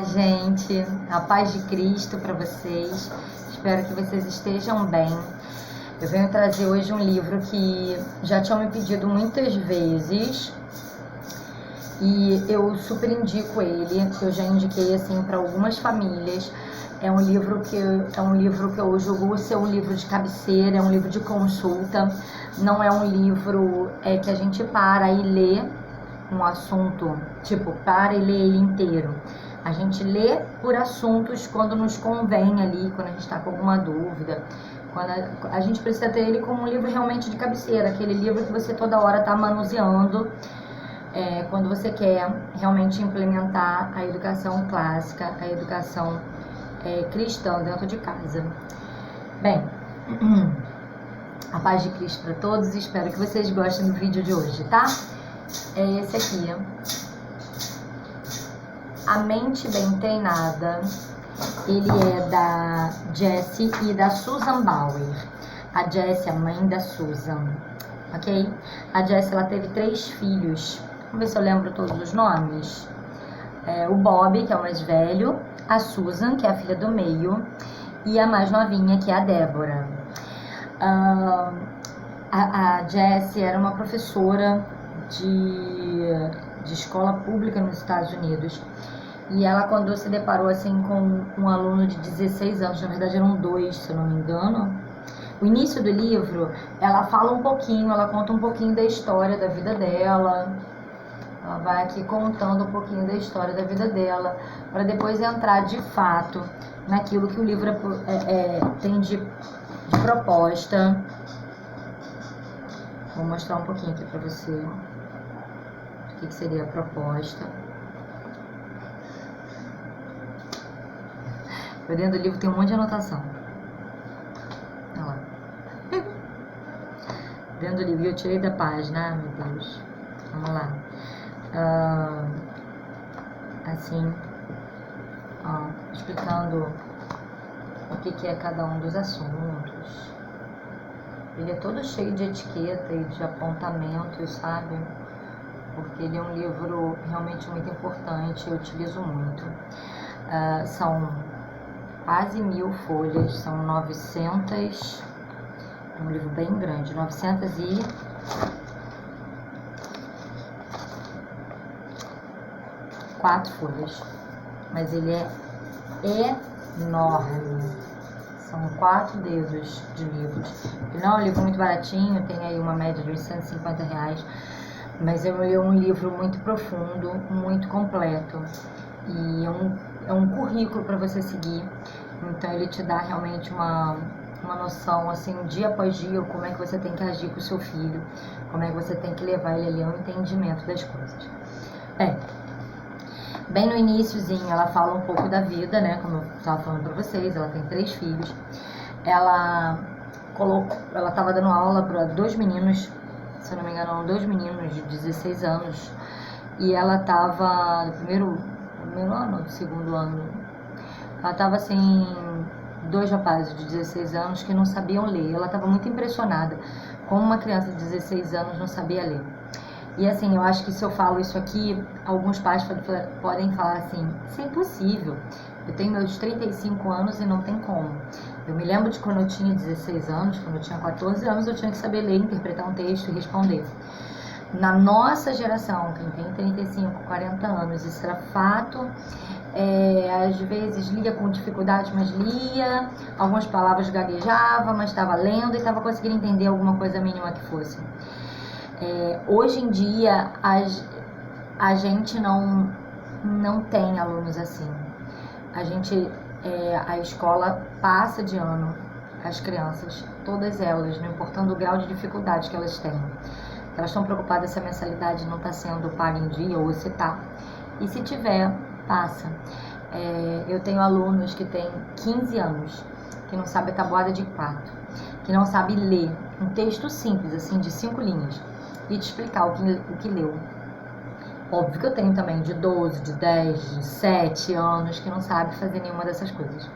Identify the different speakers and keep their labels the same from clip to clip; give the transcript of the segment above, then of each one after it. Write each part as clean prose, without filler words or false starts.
Speaker 1: gente, a paz de Cristo para vocês. Espero que vocês estejam bem. Eu venho trazer hoje um livro que já tinham me pedido muitas vezes e eu super indico ele. Eu já indiquei assim para algumas famílias. É um livro que eu julgo ser um livro de cabeceira, é um livro de consulta. Não é um livro que a gente para e lê um assunto, tipo, para e lê ele inteiro. A gente lê por assuntos quando nos convém ali, quando a gente está com alguma dúvida. Quando a gente precisa ter ele como um livro realmente de cabeceira, aquele livro que você toda hora está manuseando, quando você quer realmente implementar a educação clássica, a educação cristã dentro de casa. Bem, a paz de Cristo para todos, espero que vocês gostem do vídeo de hoje, tá? É esse aqui, A Mente Bem Treinada. Ele é da Jessie e da Susan Bauer. A Jessie, a mãe da Susan, ok? A Jessie, ela teve 3 filhos. Vamos ver se eu lembro todos os nomes. O Bob, que é o mais velho, a Susan, que é a filha do meio, e a mais novinha, que é a Débora. A Jessie era uma professora de escola pública nos Estados Unidos. E ela, quando se deparou assim com um aluno de 16 anos, na verdade eram 2, se eu não me engano, o início do livro, ela fala um pouquinho, ela conta um pouquinho da história da vida dela. Ela vai aqui contando um pouquinho da história da vida dela, para depois entrar de fato naquilo que o livro tem de proposta. Vou mostrar um pouquinho aqui para você o que seria a proposta. Por dentro do livro tem um monte de anotação. Olha lá. Dentro do livro, eu tirei da página, meu Deus. Vamos lá. Assim, explicando o que é cada um dos assuntos. Ele é todo cheio de etiqueta e de apontamentos, sabe? Porque ele é um livro realmente muito importante, eu utilizo muito. São quase 1000 folhas, são 900, é um livro bem grande, 904 folhas, mas ele é enorme, são 4 dedos de livros. Ele não é um livro muito baratinho, tem aí uma média de uns R$150, mas é um livro muito profundo, muito completo, e é um currículo para você seguir. Então ele te dá realmente uma noção, assim, dia após dia, como é que você tem que agir com o seu filho, como é que você tem que levar ele ali ao entendimento das coisas. Bem no iniciozinho ela fala um pouco da vida, né, como eu estava falando para vocês. Ela tem 3 filhos. Ela estava dando aula para 2 meninos, se eu não me engano, eram 2 meninos de 16 anos, e ela estava no primeiro ano, no segundo ano, ela estava assim, 2 rapazes de 16 anos que não sabiam ler. Ela estava muito impressionada como uma criança de 16 anos não sabia ler. E assim, eu acho que se eu falo isso aqui, alguns pais podem falar assim, isso é impossível, eu tenho meus 35 anos e não tem como. Eu me lembro de quando eu tinha 16 anos, quando eu tinha 14 anos, eu tinha que saber ler, interpretar um texto e responder. Na nossa geração, quem tem 35, 40 anos, isso era fato. Às vezes lia com dificuldade, mas lia, algumas palavras gaguejava, mas estava lendo e estava conseguindo entender alguma coisa mínima que fosse. Hoje em dia a gente não tem alunos assim. A escola passa de ano as crianças, todas elas, não importando o grau de dificuldade que elas têm. Elas estão preocupadas se a mensalidade não está sendo paga em dia ou se está. E se tiver, passa. Eu tenho alunos que têm 15 anos, que não sabem a tabuada de 4, que não sabem ler um texto simples, assim, de 5 linhas, e te explicar o que leu. Óbvio que eu tenho também de 12, de 10, de 7 anos, que não sabe fazer nenhuma dessas coisas.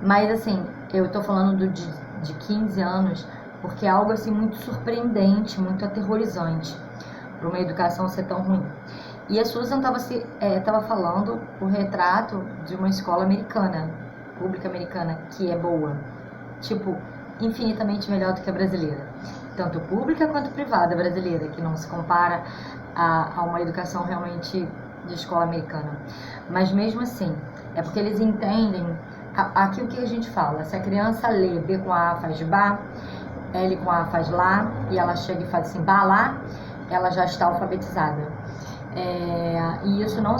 Speaker 1: Mas, assim, eu tô falando de 15 anos, porque é algo assim muito surpreendente, muito aterrorizante para uma educação ser tão ruim. E a Susan estava falando o retrato de uma escola americana, pública americana, que é boa. Tipo, infinitamente melhor do que a brasileira. Tanto pública quanto privada brasileira, que não se compara a uma educação realmente de escola americana. Mas mesmo assim, é porque eles entendem aquilo que a gente fala. Se a criança lê B com A faz Bá, L com A faz Lá, e ela chega e faz assim, Bá, Lá, ela já está alfabetizada. E isso não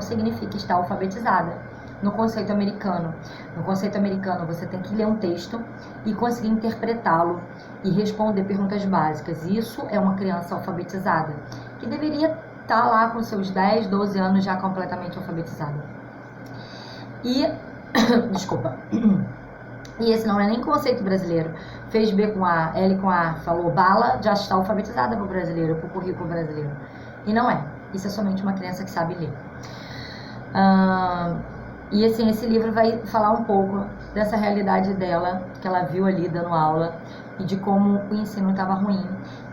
Speaker 1: significa estar alfabetizada. No conceito americano, você tem que ler um texto e conseguir interpretá-lo e responder perguntas básicas. Isso é uma criança alfabetizada, que deveria estar lá com seus 10, 12 anos já completamente alfabetizada. Desculpa. E esse não é nem conceito brasileiro. Fez B com A, L com A, falou bala, já está alfabetizada para o brasileiro, para o currículo brasileiro. E não é. Isso é somente uma criança que sabe ler. E assim, esse livro vai falar um pouco dessa realidade dela, que ela viu ali dando aula, e de como o ensino estava ruim.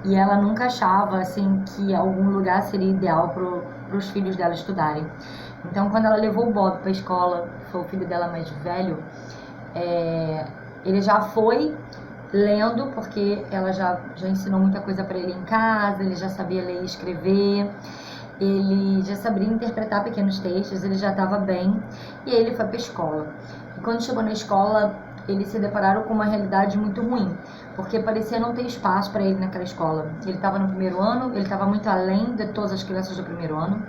Speaker 1: E ela nunca achava assim, que algum lugar seria ideal para os filhos dela estudarem. Então, quando ela levou o Bob para a escola, foi o filho dela mais velho, ele já foi lendo, porque ela já ensinou muita coisa para ele em casa, ele já sabia ler e escrever, ele já sabia interpretar pequenos textos, ele já estava bem, e aí ele foi para a escola. E quando chegou na escola, eles se depararam com uma realidade muito ruim, porque parecia não ter espaço para ele naquela escola. Ele estava no primeiro ano, ele estava muito além de todas as crianças do primeiro ano,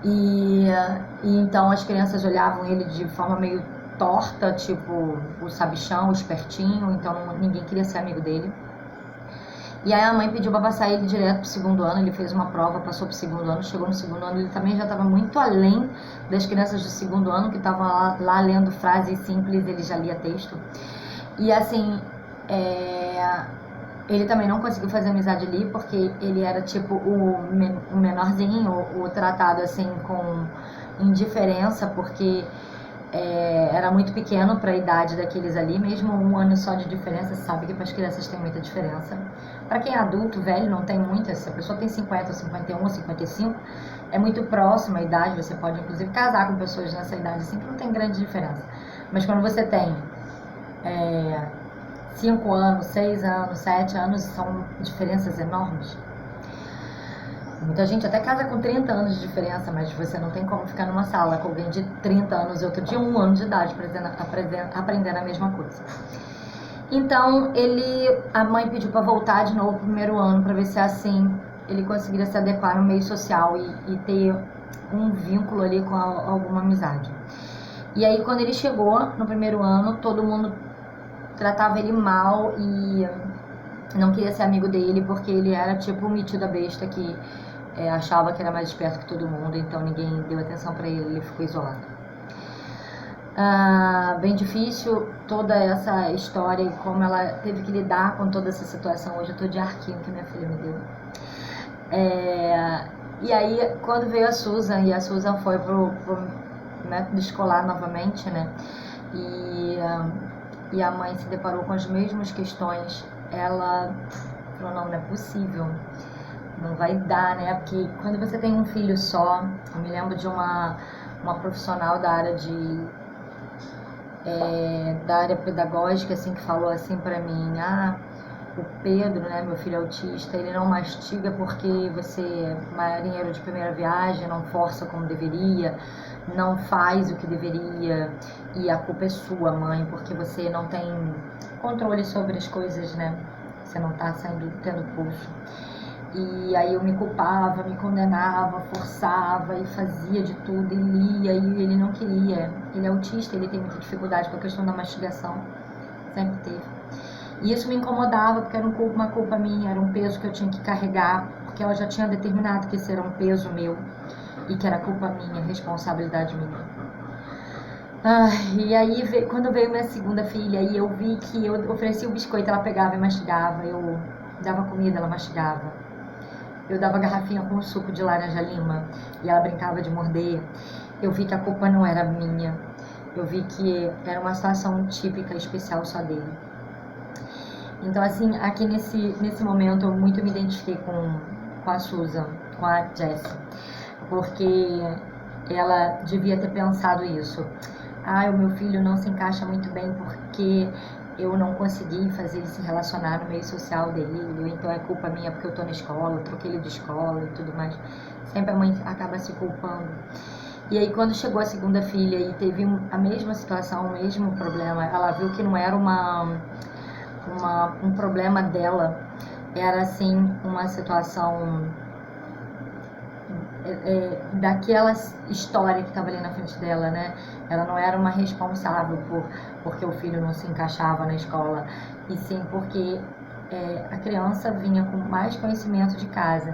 Speaker 1: e então as crianças olhavam ele de forma meio torta, tipo o sabichão, o espertinho, então ninguém queria ser amigo dele. E aí a mãe pediu para passar ele direto pro segundo ano, ele fez uma prova, passou pro segundo ano, chegou no segundo ano, ele também já estava muito além das crianças do segundo ano, que estavam lá lendo frases simples, ele já lia texto. E assim, ele também não conseguiu fazer amizade ali, porque ele era tipo o menorzinho, o tratado assim com indiferença, porque era muito pequeno para a idade daqueles ali, mesmo um ano só de diferença, sabe que para as crianças tem muita diferença. Para quem é adulto, velho, não tem muita. Se a pessoa tem 50, 51 ou 55, é muito próxima a idade, você pode inclusive casar com pessoas nessa idade assim, que não tem grande diferença. Mas quando você tem 5 anos, 6 anos, 7 anos, são diferenças enormes. Muita gente até casa com 30 anos de diferença, mas você não tem como ficar numa sala com alguém de 30 anos e outro de 1 ano de idade aprendendo a mesma coisa. Então, a mãe pediu para voltar de novo pro primeiro ano, para ver se assim ele conseguiria se adequar no meio social e ter um vínculo ali com alguma amizade. E aí, quando ele chegou no primeiro ano, todo mundo tratava ele mal e não queria ser amigo dele, porque ele era tipo um metido a besta que achava que era mais esperto que todo mundo, então ninguém deu atenção para ele, ele ficou isolado. Bem difícil toda essa história e como ela teve que lidar com toda essa situação. Hoje eu tô de arquinho que minha filha me deu. E aí, quando veio a Susan, e a Susan foi pro método escolar novamente, né? E a mãe se deparou com as mesmas questões. Ela falou, não é possível, não vai dar, né? Porque quando você tem um filho só, eu me lembro de uma profissional da área da área pedagógica, assim, que falou assim pra mim, o Pedro, né, meu filho autista, ele não mastiga porque você é marinheiro de primeira viagem, não força como deveria, não faz o que deveria, e a culpa é sua, mãe, porque você não tem controle sobre as coisas, né, você não tá tendo pulso. E aí eu me culpava, me condenava, forçava e fazia de tudo, e lia, e ele não queria. Ele é autista, ele tem muita dificuldade com a questão da mastigação, sempre teve. E isso me incomodava, porque era uma culpa minha, era um peso que eu tinha que carregar, porque ela já tinha determinado que esse era um peso meu, e que era culpa minha, responsabilidade minha. E aí, quando veio minha segunda filha, e eu vi que eu oferecia o biscoito, ela pegava e mastigava, eu dava comida, ela mastigava. Eu dava garrafinha com suco de laranja lima e ela brincava de morder. Eu vi que a culpa não era minha. Eu vi que era uma situação típica, especial só dele. Então, assim, aqui nesse momento eu muito me identifiquei com a Susan. com a Jessie, porque ela devia ter pensado isso. Ah, o meu filho não se encaixa muito bem porque eu não consegui fazer ele se relacionar no meio social dele, então é culpa minha porque eu tô na escola, troquei ele de escola e tudo mais. Sempre a mãe acaba se culpando. E aí quando chegou a segunda filha e teve a mesma situação, o mesmo problema, ela viu que não era um problema dela, era assim uma situação daquela história que estava ali na frente dela, né? Ela não era uma responsável porque o filho não se encaixava na escola, e sim porque a criança vinha com mais conhecimento de casa.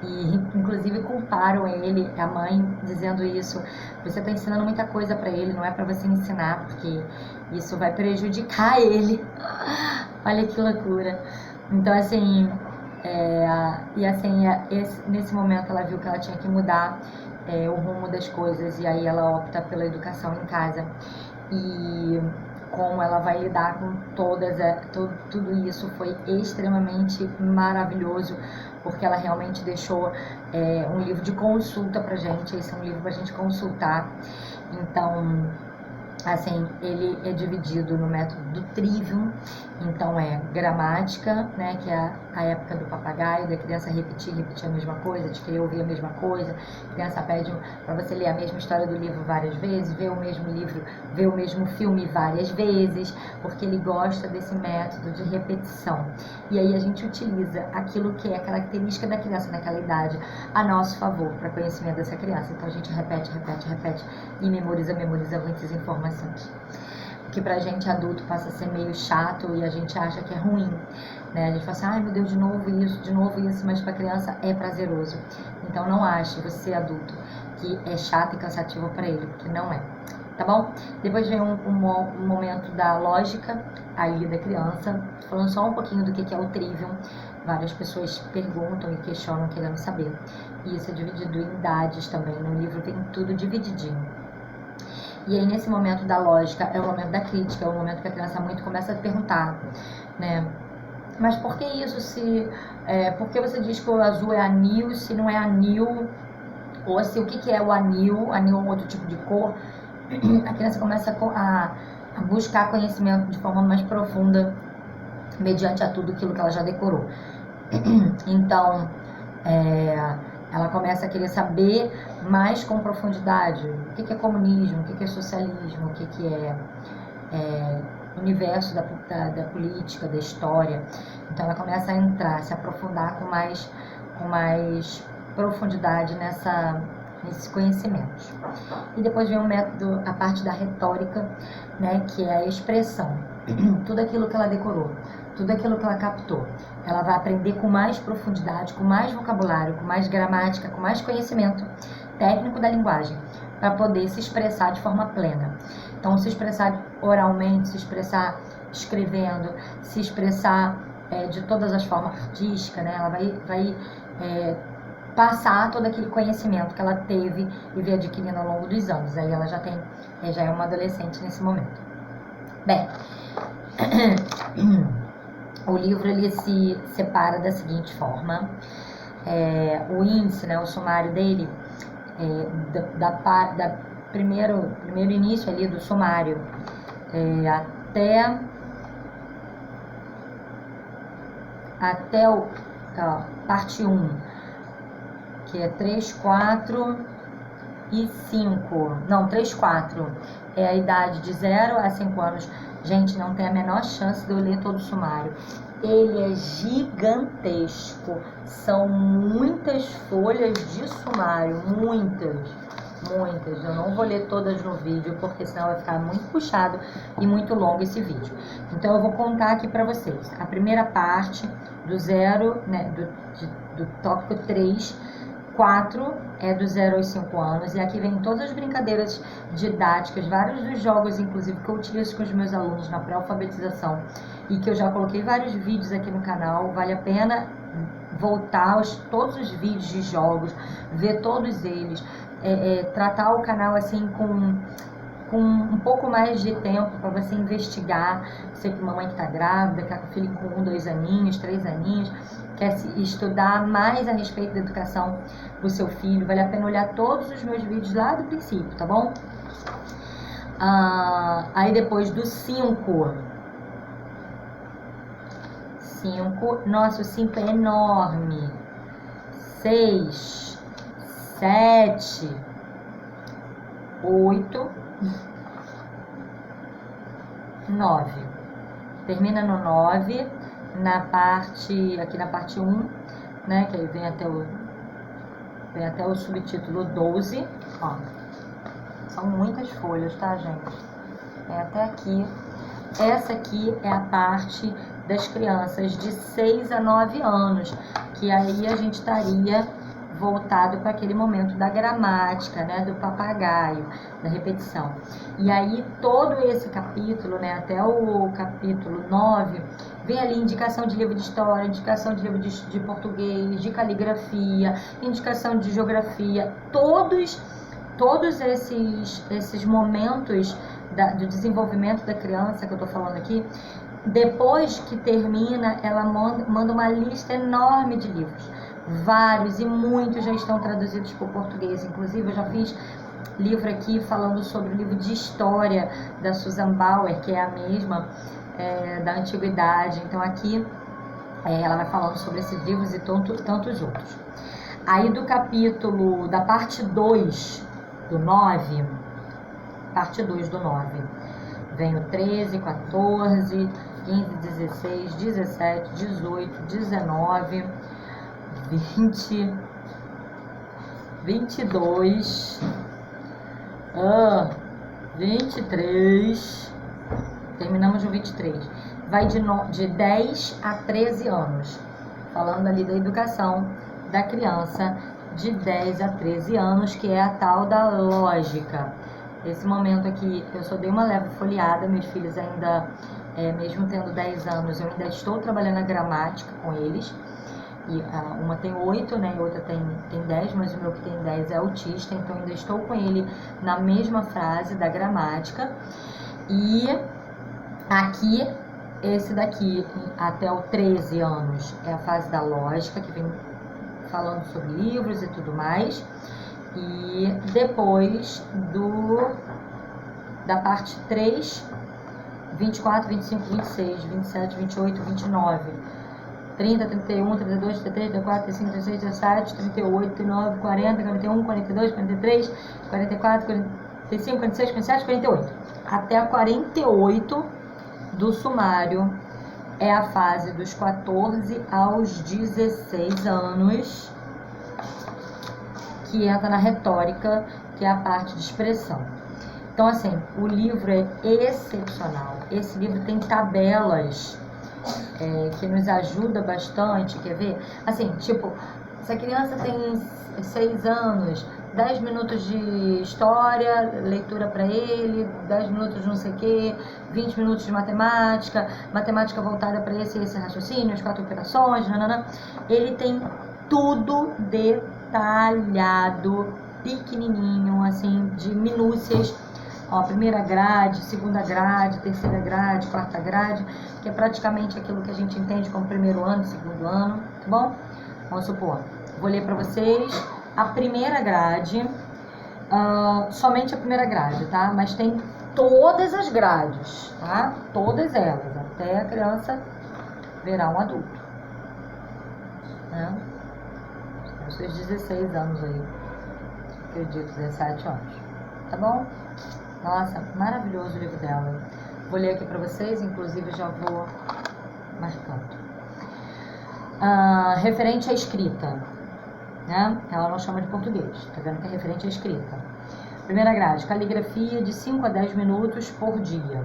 Speaker 1: E inclusive culparam ele, a mãe, dizendo isso: você está ensinando muita coisa para ele, não é para você ensinar, porque isso vai prejudicar ele. Olha que loucura. Então assim, nesse momento ela viu que ela tinha que mudar o rumo das coisas, e aí ela opta pela educação em casa. E como ela vai lidar com tudo isso foi extremamente maravilhoso, porque ela realmente deixou um livro de consulta pra gente. Esse é um livro pra gente consultar. Então, assim, ele é dividido no método do Trivium. Então é gramática, né, que é a época do papagaio, da criança repetir a mesma coisa, de querer ouvir a mesma coisa. A criança pede para você ler a mesma história do livro várias vezes, ver o mesmo livro, ver o mesmo filme várias vezes, porque ele gosta desse método de repetição. E aí a gente utiliza aquilo que é característica da criança naquela idade a nosso favor, para conhecimento dessa criança. Então a gente repete e memoriza muitas informações, que pra gente adulto passa a ser meio chato e a gente acha que é ruim, né? A gente fala assim, ai meu Deus, de novo isso, mas pra criança é prazeroso. Então não ache, você adulto, que é chato e cansativo pra ele, porque não é, tá bom? Depois vem um momento da lógica aí da criança, falando só um pouquinho do que é o Trivium. Várias pessoas perguntam e questionam querendo saber, e isso é dividido em idades também, no livro tem tudo divididinho. E aí nesse momento da lógica é o momento da crítica, é o momento que a criança muito começa a perguntar, né? Mas por que isso? Por que você diz que o azul é anil se não é anil? Ou se o que é o anil? Anil é um outro tipo de cor. A criança começa a buscar conhecimento de forma mais profunda mediante a tudo aquilo que ela já decorou. Então, ela começa a querer saber mais com profundidade o que é comunismo, o que é socialismo, o que é universo da política, da história. Então ela começa a entrar, se aprofundar com mais profundidade nesses conhecimentos. E depois vem a parte da retórica, né, que é a expressão. Tudo aquilo que ela decorou, tudo aquilo que ela captou, ela vai aprender com mais profundidade, com mais vocabulário, com mais gramática, com mais conhecimento técnico da linguagem, para poder se expressar de forma plena. Então, se expressar oralmente, se expressar escrevendo, se expressar de todas as formas artísticas, né? Ela vai passar todo aquele conhecimento que ela teve e veio adquirindo ao longo dos anos. Aí ela já é uma adolescente nesse momento. Bem, o livro ele se separa da seguinte forma. O índice, né, o sumário dele, primeiro início ali do sumário até o parte 1, que é 3, 4 e 5. Não, 3, 4 é a idade de 0 a 5 anos. Gente, não tem a menor chance de eu ler todo o sumário. Ele é gigantesco. São muitas folhas de sumário. Muitas. Eu não vou ler todas no vídeo, porque senão vai ficar muito puxado e muito longo esse vídeo. Então eu vou contar aqui pra vocês. A primeira parte do 0, né, do tópico 3, 4 é do 0 aos 5 anos, e aqui vem todas as brincadeiras didáticas, vários dos jogos, inclusive, que eu utilizo com os meus alunos na pré-alfabetização, e que eu já coloquei vários vídeos aqui no canal. Vale a pena voltar todos os vídeos de jogos, ver todos eles, tratar o canal assim com um pouco mais de tempo para você investigar. Sei que mamãe que está grávida, quer com o filho com 1, 2 aninhos, 3 aninhos, quer estudar mais a respeito da educação do seu filho, vale a pena olhar todos os meus vídeos lá do princípio, tá bom? Aí depois do 5, nossa, o 5 é enorme. 6, 7, 8, 9. Termina no 9, aqui na parte 1, né, que aí vem até o subtítulo 12, ó. São muitas folhas, tá, gente? Vem até aqui. Essa aqui é a parte das crianças de 6 a 9 anos, que aí a gente estaria voltado para aquele momento da gramática, né, do papagaio, da repetição. E aí todo esse capítulo, né, até o capítulo 9, vem ali indicação de livro de história, indicação de livro de português, de caligrafia, indicação de geografia, todos esses momentos do desenvolvimento da criança que eu tô falando aqui. Depois que termina, ela manda uma lista enorme de livros. Vários e muitos já estão traduzidos para o português. Inclusive, eu já fiz livro aqui falando sobre o livro de história da Susan Bauer, que é a mesma da antiguidade. Então, aqui ela vai falando sobre esses livros e tantos outros. Aí, da parte 2 do 9, vem o 13, 14, 15, 16, 17, 18, 19, 20, 22, 23, terminamos no 23. Vai de 10 a 13 anos, falando ali da educação da criança de 10 a 13 anos, que é a tal da lógica. Esse momento aqui, eu só dei uma leve folheada, meus filhos ainda, mesmo tendo 10 anos, eu ainda estou trabalhando a gramática com eles. E uma tem 8, né, e outra tem 10, mas o meu que tem 10 é autista, então ainda estou com ele na mesma frase da gramática. E aqui, esse daqui, até o 13 anos, é a fase da lógica, que vem falando sobre livros e tudo mais. E depois da parte 3, 24, 25, 26, 27, 28, 29, 30, 31, 32, 33, 34, 35, 36, 37, 38, 39, 40, 41, 42, 43, 44, 45, 46, 47, 48. Até a 48 do sumário é a fase dos 14 aos 16 anos, que entra na retórica, que é a parte de expressão. Então, assim, o livro é excepcional. Esse livro tem tabelas que nos ajuda bastante, quer ver? Assim, tipo, se a criança tem 6 anos, 10 minutos de história, leitura para ele, 10 minutos de não sei o quê, 20 minutos de matemática voltada para esse raciocínio, as 4 operações, nanana. Ele tem tudo detalhado, pequenininho, assim, de minúcias. Ó, primeira grade, segunda grade, terceira grade, quarta grade, que é praticamente aquilo que a gente entende como primeiro ano, segundo ano, tá bom? Vamos supor, vou ler para vocês a primeira grade, somente a primeira grade, tá? Mas tem todas as grades, tá? Todas elas, até a criança virar um adulto, né? Os seus 16 anos aí, acredito, 17 anos, tá bom? Nossa, maravilhoso o livro dela. Vou ler aqui para vocês, inclusive já vou marcando. Referente à escrita, né? Ela não chama de português, tá vendo que é referente à escrita. Primeira grade, caligrafia de 5 a 10 minutos por dia.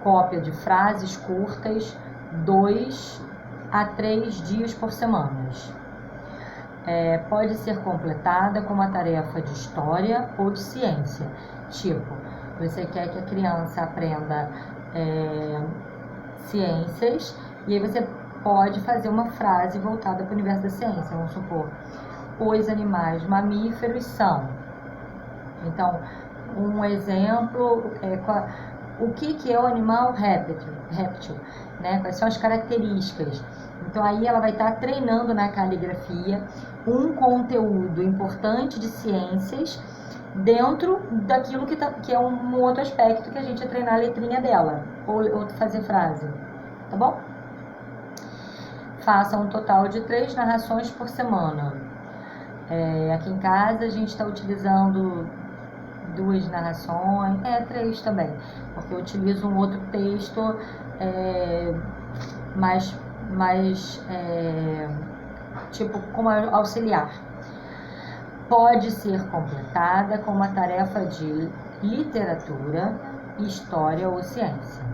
Speaker 1: Cópia de frases curtas, 2 a 3 dias por semana. Pode ser completada com uma tarefa de história ou de ciência. Tipo, você quer que a criança aprenda ciências, e aí você pode fazer uma frase voltada para o universo da ciência. Vamos supor, os animais mamíferos são. Então, um exemplo, o que é o animal réptil, né? Quais são as características. Então aí ela vai estar treinando na caligrafia um conteúdo importante de ciências dentro daquilo que é um outro aspecto que a gente vai treinar a letrinha dela, ou fazer frase, tá bom? Faça um total de 3 narrações por semana. Aqui em casa a gente está utilizando 2 narrações, 3 também, porque eu utilizo um outro texto mais tipo como auxiliar. Pode ser completada com uma tarefa de literatura, história ou ciência.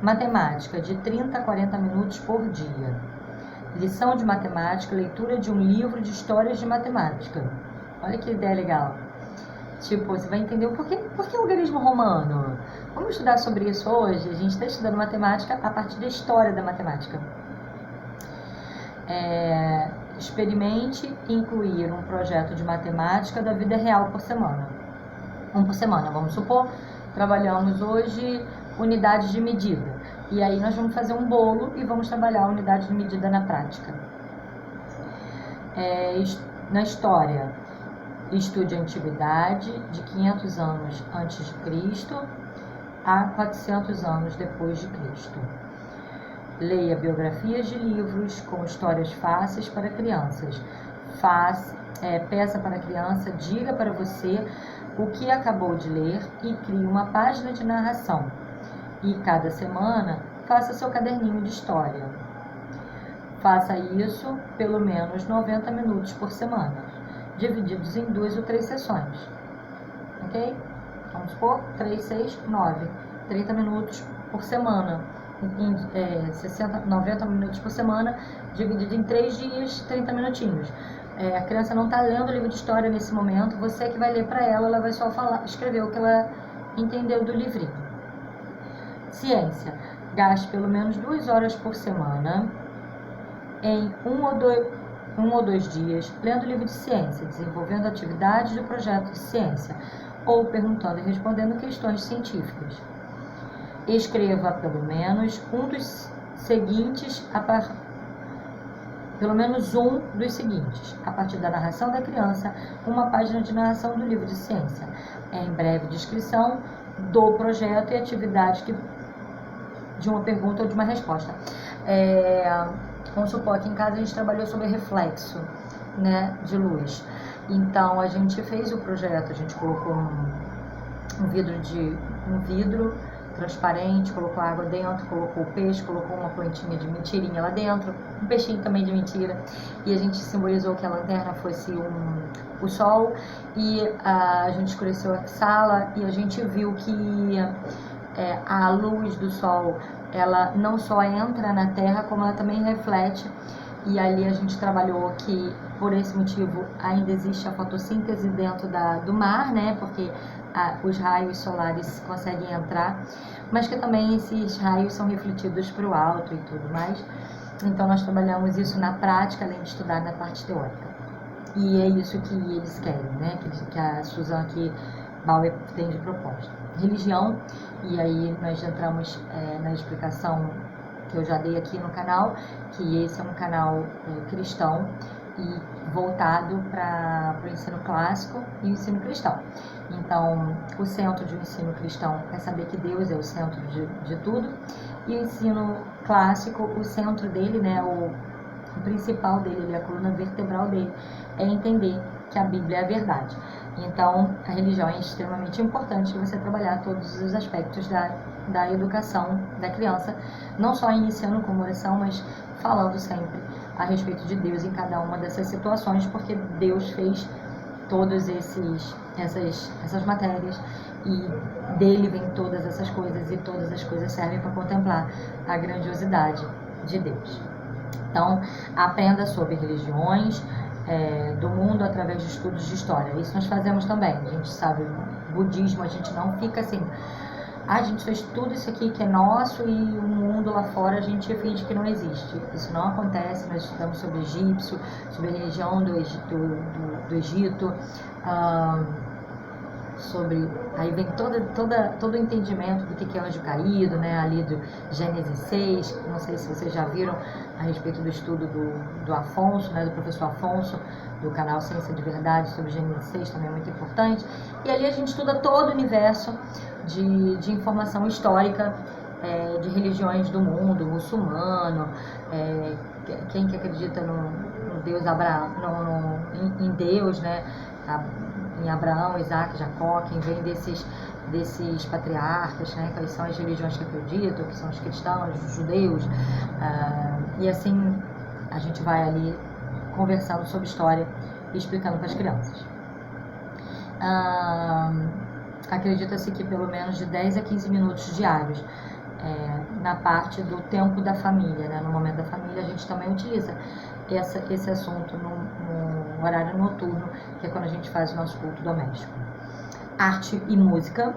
Speaker 1: Matemática, de 30 a 40 minutos por dia. Lição de matemática, leitura de um livro de histórias de matemática. Olha que ideia legal. Tipo, você vai entender por que o algarismo romano. Vamos estudar sobre isso hoje. A gente está estudando matemática a partir da história da matemática. Experimente incluir um projeto de matemática da vida real por semana. Um por semana, vamos supor. Trabalhamos hoje unidades de medida. E aí nós vamos fazer um bolo e vamos trabalhar a unidade de medida na prática. Na história, estude a antiguidade de 500 anos antes de Cristo a 400 anos depois de Cristo. Leia biografias de livros com histórias fáceis para crianças. Peça para a criança, diga para você o que acabou de ler e crie uma página de narração. E cada semana, faça seu caderninho de história. Faça isso pelo menos 90 minutos por semana, divididos em 2 ou 3 sessões. Ok? Vamos supor, 3, 6, 9. 30 minutos por semana. 90 minutos por semana, dividido em 3 dias, 30 minutinhos. A criança não está lendo o livro de história nesse momento, você que vai ler para ela vai só escrever o que ela entendeu do livrinho. Ciência. Gaste pelo menos 2 horas por semana em um ou dois dias lendo livro de ciência, desenvolvendo atividades do projeto de ciência ou perguntando e respondendo questões científicas. Escreva pelo menos um dos seguintes a partir da narração da criança, uma página de narração do livro de ciência. Em breve descrição do projeto e atividade de uma pergunta ou de uma resposta. Vamos supor que em casa a gente trabalhou sobre reflexo, né, de luz. Então a gente fez o projeto, a gente colocou um vidro transparente, colocou água dentro, colocou o peixe, colocou uma plantinha de mentirinha lá dentro, um peixinho também de mentira, e a gente simbolizou que a lanterna fosse o sol, e a gente escureceu a sala e a gente viu que a luz do sol, ela não só entra na terra, como ela também reflete, e ali a gente trabalhou que por esse motivo ainda existe a fotossíntese dentro do mar, né, porque os raios solares conseguem entrar, mas que também esses raios são refletidos para o alto e tudo mais. Então nós trabalhamos isso na prática, além de estudar na parte teórica. E é isso que eles querem, né, que a Susan aqui Bauer tem de proposta. Religião, e aí nós entramos na explicação que eu já dei aqui no canal, que esse é um canal cristão e voltado para o ensino clássico e o ensino cristão. Então, o centro de um ensino cristão é saber que Deus é o centro de tudo, e o ensino clássico, o centro dele, né, o principal dele, a coluna vertebral dele, é entender que a Bíblia é a verdade. Então, a religião é extremamente importante você trabalhar todos os aspectos da educação da criança, não só iniciando com oração, mas falando sempre a respeito de Deus em cada uma dessas situações, porque Deus fez todas essas matérias e dele vem todas essas coisas, e todas as coisas servem para contemplar a grandiosidade de Deus. Então, aprenda sobre religiões do mundo através de estudos de história. Isso nós fazemos também. A gente sabe, budismo, a gente não fica assim, a gente fez tudo isso aqui que é nosso e o mundo lá fora a gente finge que não existe. Isso não acontece. Nós estudamos sobre egípcio, sobre a religião do Egito, sobre, aí vem todo o entendimento do que é anjo caído, né, ali do Gênesis 6, não sei se vocês já viram a respeito do estudo do Afonso, né, do professor Afonso, do canal Ciência de Verdade, sobre Gênesis 6, também é muito importante, e ali a gente estuda todo o universo de informação histórica, de religiões do mundo, muçulmano, quem que acredita no Deus Abraão, em Deus, né, em Abraão, Isaac, Jacó, quem vem desses patriarcas, né, quais são as religiões que acreditam, que são os cristãos, os judeus, e assim a gente vai ali conversando sobre história e explicando para as crianças. Acredita-se que pelo menos de 10 a 15 minutos diários, na parte do tempo da família, né, no momento da família, a gente também utiliza esse assunto no horário noturno, que é quando a gente faz o nosso culto doméstico. Arte e música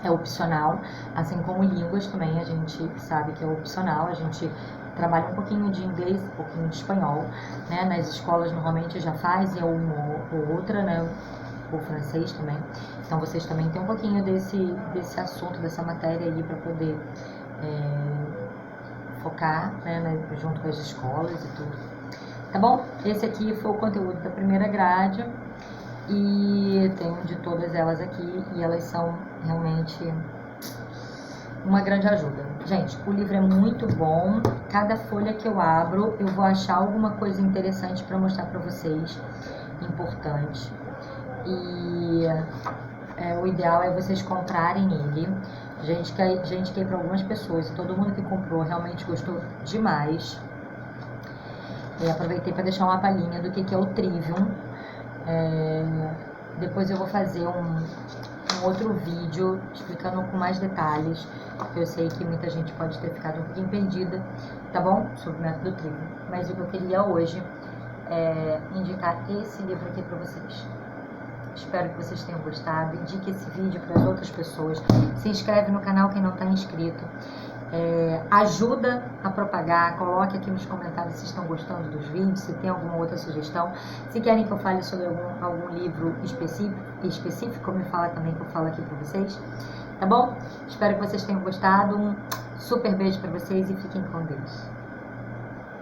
Speaker 1: é opcional, assim como línguas também a gente sabe que é opcional, a gente trabalha um pouquinho de inglês, um pouquinho de espanhol, né, nas escolas normalmente já fazem uma ou outra, né, o francês também, então vocês também têm um pouquinho desse assunto, dessa matéria aí para poder focar, né, junto com as escolas e tudo. Tá bom? Esse aqui foi o conteúdo da primeira grade e tenho de todas elas aqui e elas são realmente uma grande ajuda. Gente, o livro é muito bom, cada folha que eu abro eu vou achar alguma coisa interessante para mostrar para vocês, importante, e o ideal é vocês comprarem ele. Gente, que para algumas pessoas, e todo mundo que comprou realmente gostou demais. Aproveitei para deixar uma palhinha do que é o Trivium. Depois eu vou fazer um outro vídeo explicando com mais detalhes, porque eu sei que muita gente pode ter ficado um pouquinho perdida, tá bom? Sobre o método Trivium. Mas o que eu queria hoje é indicar esse livro aqui para vocês. Espero que vocês tenham gostado. Indique esse vídeo para as outras pessoas. Se inscreve no canal quem não está inscrito. Ajuda a propagar. Coloque aqui nos comentários se estão gostando dos vídeos, se tem alguma outra sugestão. Se querem que eu fale sobre algum livro específico, me fala também que eu falo aqui para vocês. Tá bom? Espero que vocês tenham gostado. Um super beijo para vocês e fiquem com Deus.